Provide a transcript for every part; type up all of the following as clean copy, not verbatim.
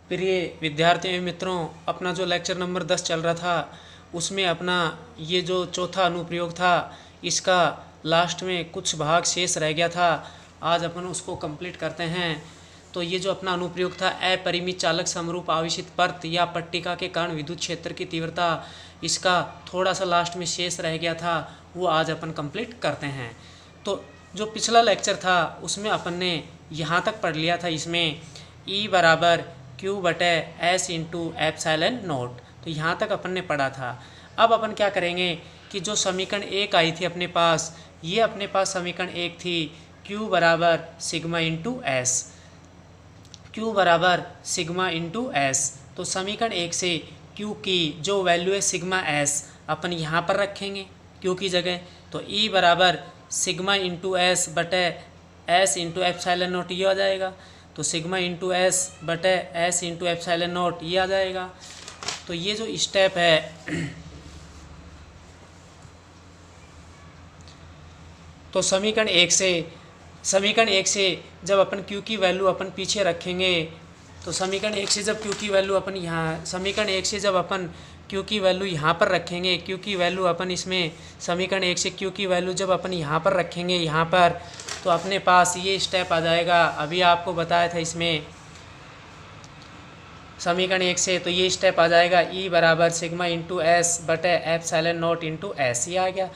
प्रिय विद्यार्थियों एवं मित्रों, अपना जो लेक्चर नंबर 10 चल रहा था उसमें अपना ये जो चौथा अनुप्रयोग था इसका लास्ट में कुछ भाग शेष रह गया था। आज अपन उसको कंप्लीट करते हैं। तो ये जो अपना अनुप्रयोग था अपरिमित चालक समरूप आवेशित पर्त या पट्टिका के कारण विद्युत क्षेत्र की तीव्रता, इसका थोड़ा सा लास्ट में शेष रह गया था, वो आज अपन कंप्लीट करते हैं। तो जो पिछला लेक्चर था उसमें अपन ने यहाँ तक पढ़ लिया था। इसमें E बराबर Q बटे S इंटू एप्सिलॉन नॉट, तो यहाँ तक अपन ने पढ़ा था। अब अपन क्या करेंगे कि जो समीकरण एक आई थी अपने पास, ये अपने पास समीकरण एक थी Q बराबर सिग्मा इंटू एस, Q बराबर सिग्मा इंटू एस। तो समीकरण एक से Q की जो वैल्यू है सिग्मा एस अपन यहाँ पर रखेंगे Q की जगह। तो E बराबर सिग्मा इंटू एस बटे एस इंटू एप्सिलॉन नॉट, ये आ जाएगा। तो सिग्मा इंटू एस बटे एस इंटू एप्सिलॉन नॉट, ये आ जाएगा। तो ये जो स्टेप है तो समीकरण एक से जब अपन Q की वैल्यू अपन पीछे रखेंगे, तो समीकरण एक से जब Q की वैल्यू अपन यहाँ समीकरण एक से जब अपन Q की वैल्यू यहाँ पर रखेंगे, Q की वैल्यू अपन इसमें समीकरण एक से Q की वैल्यू जब अपन यहाँ पर रखेंगे यहाँ पर, तो अपने पास ये स्टेप आ जाएगा। अभी आपको बताया था इसमें समीकरण एक से, तो ये स्टेप आ जाएगा E बराबर सिग्मा इंटू एस बटे एप्सिलॉन नॉट इंटू एस, ये आ गया।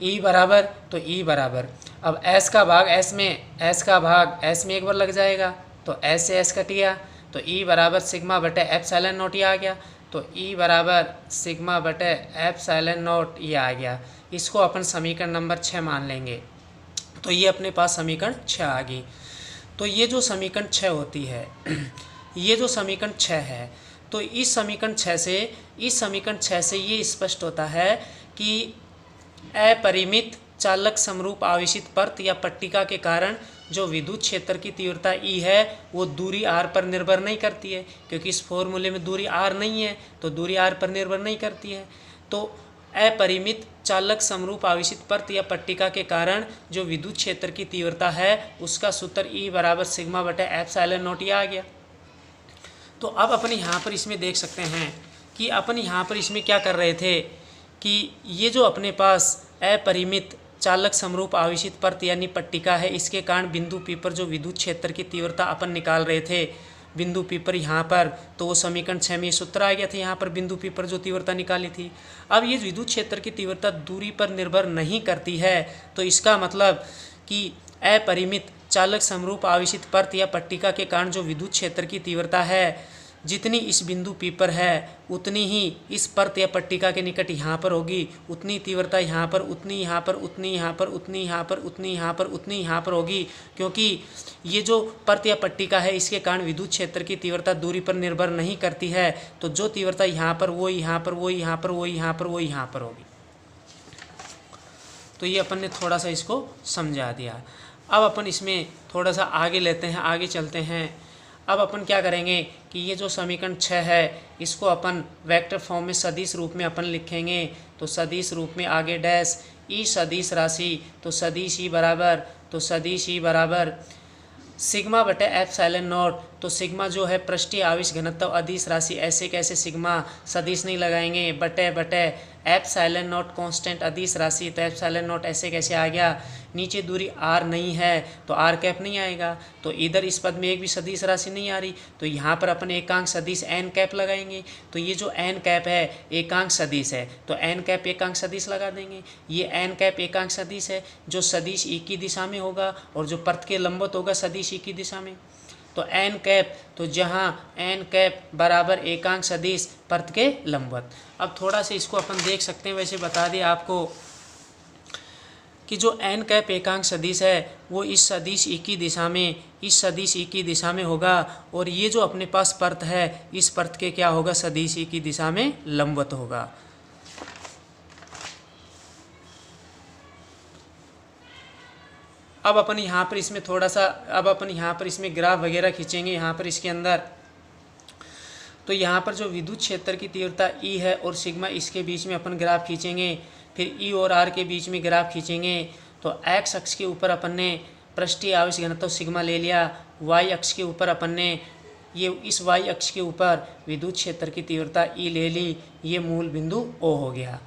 E बराबर, तो E बराबर अब S का भाग S में एक बार लग जाएगा, तो S से S कट गया, तो E बराबर सिग्मा बटे एप्सिलॉन नॉट, ये आ गया। तो E बराबर सिग्मा बटे एप्सिलॉन नॉट, ये आ गया। इसको अपन समीकरण नंबर 6 मान लेंगे। तो ये अपने पास समीकरण 6 आ गई। तो ये जो समीकरण 6 होती है ये जो समीकरण 6 है, तो इस समीकरण 6 से ये स्पष्ट होता है कि अपरिमित चालक समरूप आवेशित पर्त या पट्टिका के कारण जो विद्युत क्षेत्र की तीव्रता E है वो दूरी r पर निर्भर नहीं करती है, क्योंकि इस फॉर्मूले में दूरी r नहीं है, तो दूरी r पर निर्भर नहीं करती है। तो अपरिमित चालक समरूप आवेशित पर्त या पट्टिका के कारण जो विद्युत क्षेत्र की तीव्रता है उसका सूत्र E बराबर सिग्मा बटे एप्सिलॉन नॉट, ये आ गया। तो अब अपन यहाँ पर इसमें देख सकते हैं कि अपन यहाँ पर इसमें क्या कर रहे थे कि ये जो अपने पास अपरिमित चालक समरूप आवेशित पर्त यानी पट्टिका है, इसके कारण बिंदु P पर जो विद्युत क्षेत्र की तीव्रता अपन निकाल रहे थे बिंदु P पर यहाँ पर, तो वो समीकरण 6 में सूत्र आ गया था यहाँ पर बिंदु P पर जो तीव्रता निकाली थी। अब ये विद्युत क्षेत्र की तीव्रता दूरी पर निर्भर नहीं करती है, तो इसका मतलब कि अपरिमित चालक समरूप आवेशित पर्त या पट्टिका के कारण जो विद्युत क्षेत्र की तीव्रता है जितनी इस बिंदु P पर है उतनी ही इस पर्त या पट्टिका के निकट यहाँ पर होगी, उतनी तीव्रता यहाँ पर, उतनी यहाँ पर, उतनी यहाँ पर, उतनी यहाँ पर, उतनी यहाँ पर, उतनी यहाँ पर होगी, क्योंकि ये जो पर्त या पट्टिका है इसके कारण विद्युत क्षेत्र की तीव्रता दूरी पर निर्भर नहीं करती है। तो जो तीव्रता यहाँ पर वो यहाँ पर वो यहाँ पर वो यहाँ पर वो यहाँ पर होगी। तो ये अपन ने थोड़ा सा इसको समझा दिया। अब अपन इसमें थोड़ा सा आगे लेते हैं, आगे चलते हैं। अब अपन क्या करेंगे कि ये जो समीकरण 6 है इसको अपन वेक्टर फॉर्म में सदिश रूप में अपन लिखेंगे। तो सदिश रूप में आगे डैश ई सदिश राशि, तो सदिश ई बराबर सिग्मा बटे एप्सिलॉन नॉट। तो सिग्मा जो है पृष्ठीय आवेश घनत्व अदिश राशि, ऐसे कैसे सिग्मा सदिश नहीं लगाएंगे, बटे एप्सिलॉन नॉट कांस्टेंट अदिश राशि, तो एप्सिलॉन नॉट ऐसे कैसे आ गया। नीचे दूरी r नहीं है तो r कैप नहीं आएगा, तो इधर इस पद में एक भी सदिश राशि नहीं आ रही, तो यहाँ पर अपन एकांक सदिश n कैप लगाएंगे। तो ये जो n कैप है एकांक सदिश है, तो n कैप एकांक सदिश लगा देंगे। ये n कैप एकांक सदिश है जो सदिश E की दिशा में होगा और जो पर्त के लंबवत होगा सदिश E की दिशा में। तो n कैप, तो जहाँ n कैप बराबर एकांक सदिश पर्त के लंबवत। अब थोड़ा सा इसको अपन देख सकते हैं, वैसे बता दिया आपको कि जो n कैप एकांक सदिश है वो इस सदिश E की दिशा में होगा, और ये जो अपने पास पर्त है इस पर्त के क्या होगा, सदिश E की दिशा में लंबवत होगा। अब अपन यहाँ पर इसमें थोड़ा सा ग्राफ वगैरह खींचेंगे यहाँ पर इसके अंदर। तो यहाँ पर जो विद्युत क्षेत्र की तीव्रता E है और सिग्मा इसके बीच में अपन ग्राफ खींचेंगे, फिर E और R के बीच में ग्राफ खींचेंगे। तो x अक्ष के ऊपर अपन ने पृष्ठीय आवेश घनत्व सिग्मा ले लिया, y अक्ष के ऊपर अपन ने ये इस वाई अक्ष के ऊपर विद्युत क्षेत्र की तीव्रता ई ले ली, ये मूल बिंदु ओ हो गया।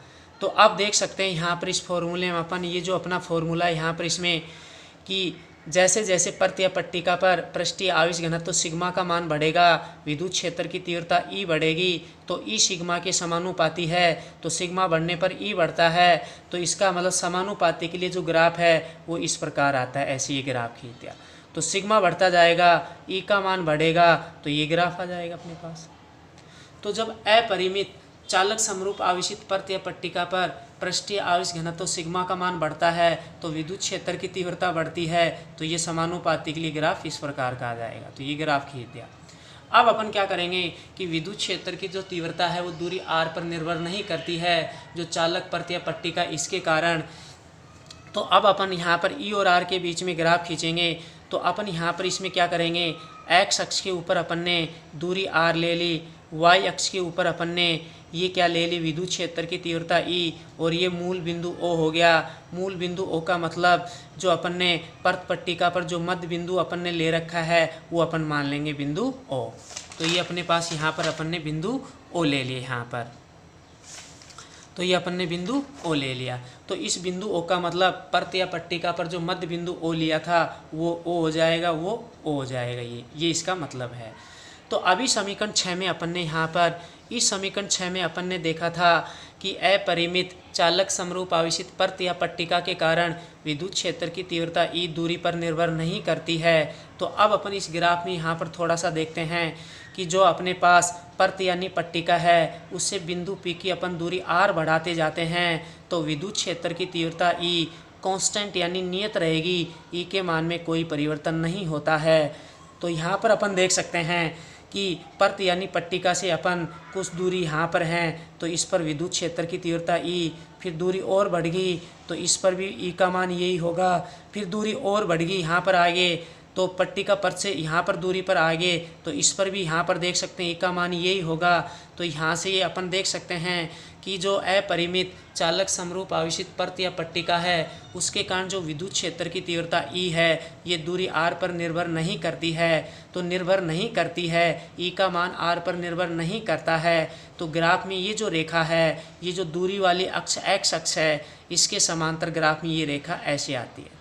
तो अब देख सकते हैं यहाँ पर इस फॉर्मूले में अपन ये जो अपना फॉर्मूला है यहाँ पर इसमें कि जैसे जैसे पर्त या पट्टिका पर पृष्ठीय आवेश घनत्व तो सिग्मा का मान बढ़ेगा, विद्युत क्षेत्र की तीव्रता ई बढ़ेगी, तो ई सिग्मा के समानुपाती है, तो सिग्मा बढ़ने पर ई बढ़ता है, तो इसका मतलब समानुपाती के लिए जो ग्राफ है वो इस प्रकार आता है। ऐसे ये ग्राफ खींच दिया तो सिग्मा बढ़ता जाएगा, ई का मान बढ़ेगा, तो ये ग्राफ आ जाएगा अपने पास। तो जब अपरिमित चालक समरूप आवेशित पर्त या पट्टिका पर पृष्ठीय आवेश घनत्व सिग्मा का मान बढ़ता है तो विद्युत क्षेत्र की तीव्रता बढ़ती है, तो ये समानुपाती के लिए ग्राफ इस प्रकार का आ जाएगा। तो ये ग्राफ खींच दिया। अब अपन क्या करेंगे कि विद्युत क्षेत्र की जो तीव्रता है वो दूरी r पर निर्भर नहीं करती है, जो चालक पर्त या पट्टिका इसके कारण। तो अब अपन यहाँ पर ई और r के बीच में ग्राफ खींचेंगे। तो अपन यहाँ पर इसमें क्या करेंगे, x अक्ष के ऊपर अपन ने दूरी r ले ली, y अक्ष के ऊपर अपन ने ये क्या ले ली, विद्युत क्षेत्र की तीव्रता E, और ये मूल बिंदु O हो गया। मूल बिंदु O का मतलब जो अपन ने पर्त पट्टिका पर जो मध्य बिंदु अपन ने ले रखा है वो अपन मान लेंगे बिंदु O। तो ये अपने पास यहाँ पर अपन ने बिंदु O ले लिए यहाँ पर, तो ये अपन ने बिंदु O ले लिया। तो इस बिंदु O का मतलब पर्त या पट्टिका पर जो मध्य बिंदु O लिया था वो O हो जाएगा, वो O हो जाएगा, ये इसका मतलब है। तो अभी समीकरण 6 में अपन ने यहाँ पर इस समीकरण 6 में अपन ने देखा था कि अपरिमित चालक समरूप आवेशित पर्त या पट्टिका के कारण विद्युत क्षेत्र की तीव्रता ई दूरी पर निर्भर नहीं करती है। तो अब अपन इस ग्राफ में यहाँ पर थोड़ा सा देखते हैं कि जो अपने पास पर्त यानी पट्टिका है उससे बिंदु पी की अपन दूरी r बढ़ाते जाते हैं, तो विद्युत क्षेत्र की तीव्रता ई कांस्टेंट यानी नियत रहेगी, ई के मान में कोई परिवर्तन नहीं होता है। तो यहाँ पर अपन देख सकते हैं कि पर्त यानी पट्टिका से अपन कुछ दूरी यहाँ पर हैं, तो इस पर विद्युत क्षेत्र की तीव्रता ई, फिर दूरी और बढ़ गई तो इस पर भी ई का मान यही होगा, फिर दूरी और बढ़ गई यहाँ पर आगे तो पट्टिका पर्त से यहाँ पर दूरी पर आगे तो इस पर भी यहाँ पर देख सकते हैं ई का मान यही होगा। तो यहाँ से ये अपन देख सकते हैं कि जो अपरिमित चालक समरूप आवेशित पर्त या पट्टिका है उसके कारण जो विद्युत क्षेत्र की तीव्रता ई है ये दूरी r पर निर्भर नहीं करती है। तो निर्भर नहीं करती है, ई का मान r पर निर्भर नहीं करता है। तो ग्राफ में ये जो रेखा है, ये जो दूरी वाली अक्ष x अक्ष है, इसके समांतर ग्राफ में ये रेखा ऐसे आती है।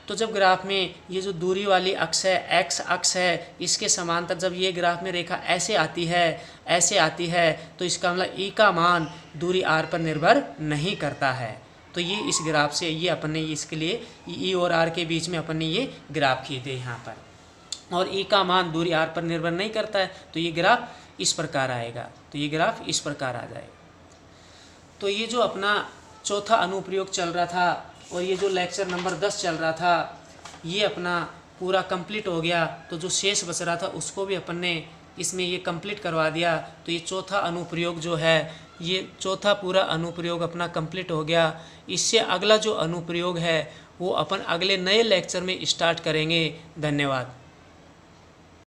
तो जब ग्राफ में ये जो दूरी वाली अक्ष है x अक्ष है, इसके समांतर जब ये ग्राफ में रेखा ऐसे आती है तो इसका मतलब ई का मान दूरी r पर निर्भर नहीं करता है। तो ये इस ग्राफ से ये अपन ने इसके लिए ई और r के बीच में अपन ने ये ग्राफ खींचे यहाँ पर, और ई का मान दूरी r पर निर्भर नहीं करता है, तो ये ग्राफ इस प्रकार आएगा। तो ये ग्राफ इस प्रकार आ जाएगा। तो ये जो अपना चौथा अनुप्रयोग चल रहा था और ये जो लेक्चर नंबर 10 चल रहा था ये अपना पूरा कंप्लीट हो गया। तो जो शेष बच रहा था उसको भी अपन ने इसमें ये कंप्लीट करवा दिया। तो ये चौथा अनुप्रयोग जो है, ये चौथा पूरा अनुप्रयोग अपना कंप्लीट हो गया। इससे अगला जो अनुप्रयोग है वो अपन अगले नए लेक्चर में स्टार्ट करेंगे। धन्यवाद।